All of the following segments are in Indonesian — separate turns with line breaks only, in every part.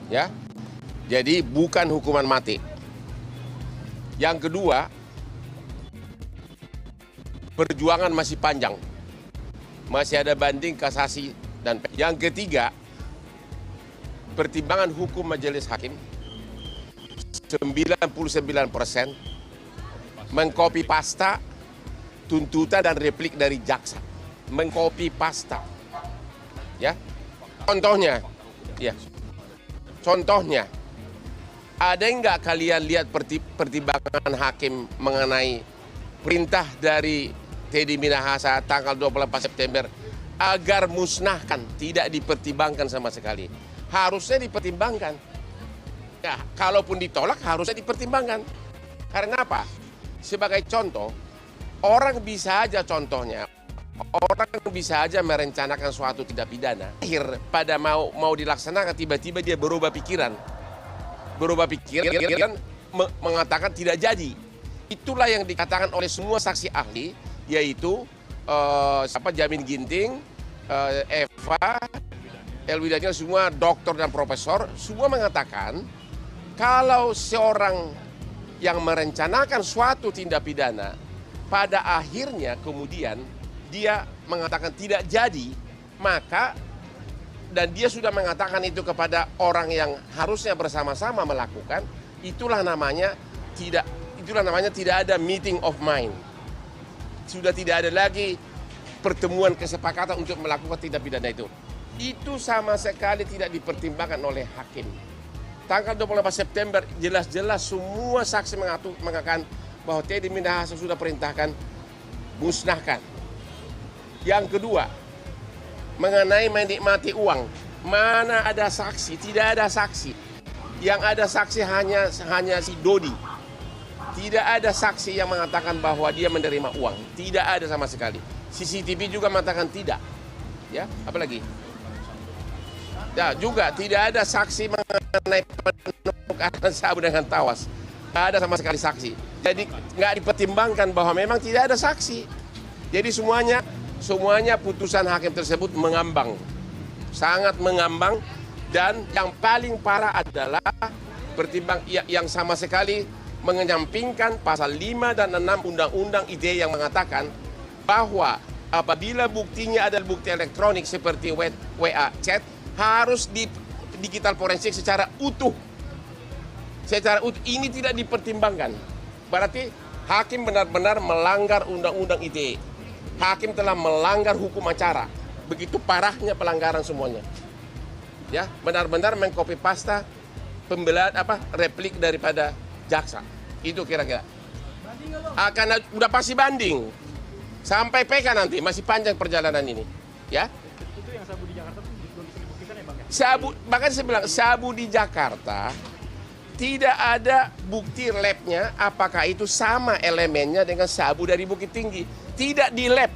Ya, jadi bukan hukuman mati. Yang kedua, perjuangan masih panjang, masih ada banding, kasasi, dan yang ketiga, pertimbangan hukum majelis hakim 99% mengcopy pasta tuntutan dan replik dari jaksa, mengcopy pasta. Ya, contohnya, contohnya, ada nggak kalian lihat pertimbangan hakim mengenai perintah dari Teddy Minahasa tanggal 24 September agar musnahkan, tidak dipertimbangkan sama sekali. Harusnya dipertimbangkan. Ya, kalaupun ditolak harusnya dipertimbangkan. Karena apa? Sebagai contoh, orang bisa aja merencanakan suatu tindak pidana. Akhir pada mau dilaksanakan tiba-tiba dia berubah pikiran. Mengatakan tidak jadi. Itulah yang dikatakan oleh semua saksi ahli, yaitu Jamin Ginting, Eva, Elwi Daniel, semua dokter dan profesor, semua mengatakan kalau seorang yang merencanakan suatu tindak pidana pada akhirnya kemudian dia mengatakan tidak jadi, maka dan dia sudah mengatakan itu kepada orang yang harusnya bersama-sama melakukan, itulah namanya tidak ada meeting of mind. Sudah tidak ada lagi pertemuan kesepakatan untuk melakukan tindak pidana itu. Itu sama sekali tidak dipertimbangkan oleh hakim. Tanggal 28 September jelas-jelas semua saksi mengatakan bahwa Teddy Minahasa sudah perintahkan musnahkan. Yang kedua, mengenai menikmati uang, mana ada saksi? Tidak ada saksi. Yang ada saksi hanya si Dodi. Tidak ada saksi yang mengatakan bahwa dia menerima uang. Tidak ada sama sekali. CCTV juga mengatakan tidak. Ya, apalagi? Ya, juga tidak ada saksi mengenai penukaran sabu dengan tawas. Tidak ada sama sekali saksi. Jadi nggak dipertimbangkan bahwa memang tidak ada saksi. Jadi semuanya putusan hakim tersebut mengambang. Sangat mengambang. Dan yang paling parah adalah yang sama sekali menyampingkan pasal 5 dan 6 Undang-Undang ITE yang mengatakan bahwa apabila buktinya adalah bukti elektronik seperti WA chat, harus di digital forensik secara utuh. Secara utuh, ini tidak dipertimbangkan. Berarti hakim benar-benar melanggar Undang-Undang ITE. Hakim telah melanggar hukum acara. Begitu parahnya pelanggaran semuanya. Ya, benar-benar mengcopy pasta pembelaan replik daripada jaksa. Itu kira-kira. Udah pasti banding. Sampai PK nanti masih panjang perjalanan ini. Ya.
Itu yang sabu di Jakarta tuh belum bisa dibuktikan ya, Bang ya?
Bahkan saya bilang sabu di Jakarta tidak ada bukti labnya apakah itu sama elemennya dengan sabu dari Bukit Tinggi. Tidak di lab.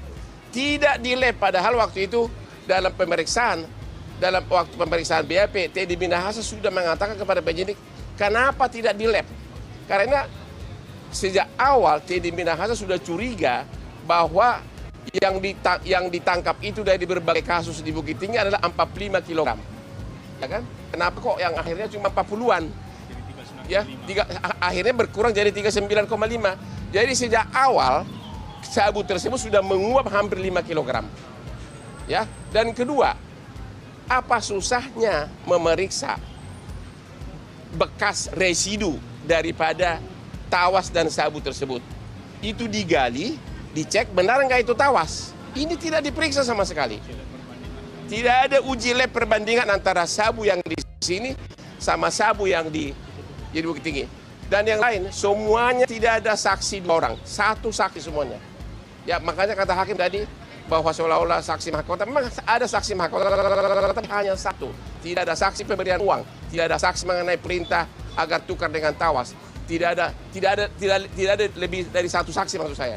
Tidak di lab, padahal waktu itu dalam waktu pemeriksaan BAP, Teddy Minahasa sudah mengatakan kepada penyidik, kenapa tidak di lab? Karena sejak awal Teddy Minahasa sudah curiga bahwa yang ditangkap itu dari berbagai kasus di Bukit Tinggi adalah 45 kg. Ya kan? Kenapa kok yang akhirnya cuma 40-an? Ya, akhirnya berkurang jadi 39,5. Jadi sejak awal sabu tersebut sudah menguap hampir 5 kg. Ya, dan kedua, apa susahnya memeriksa bekas residu daripada tawas dan sabu tersebut? Itu digali, dicek benar nggak itu tawas. Ini tidak diperiksa sama sekali. Tidak ada uji lab perbandingan antara sabu yang di sini sama sabu yang di Bukit Tinggi. Dan yang lain, semuanya tidak ada saksi 2 orang. Satu saksi semuanya. Ya, makanya kata hakim tadi bahwa seolah-olah saksi mahkota. Memang ada saksi mahkota, tapi hanya satu. Tidak ada saksi pemberian uang. Tidak ada saksi mengenai perintah agar tukar dengan tawas. Tidak ada lebih dari satu saksi maksud saya.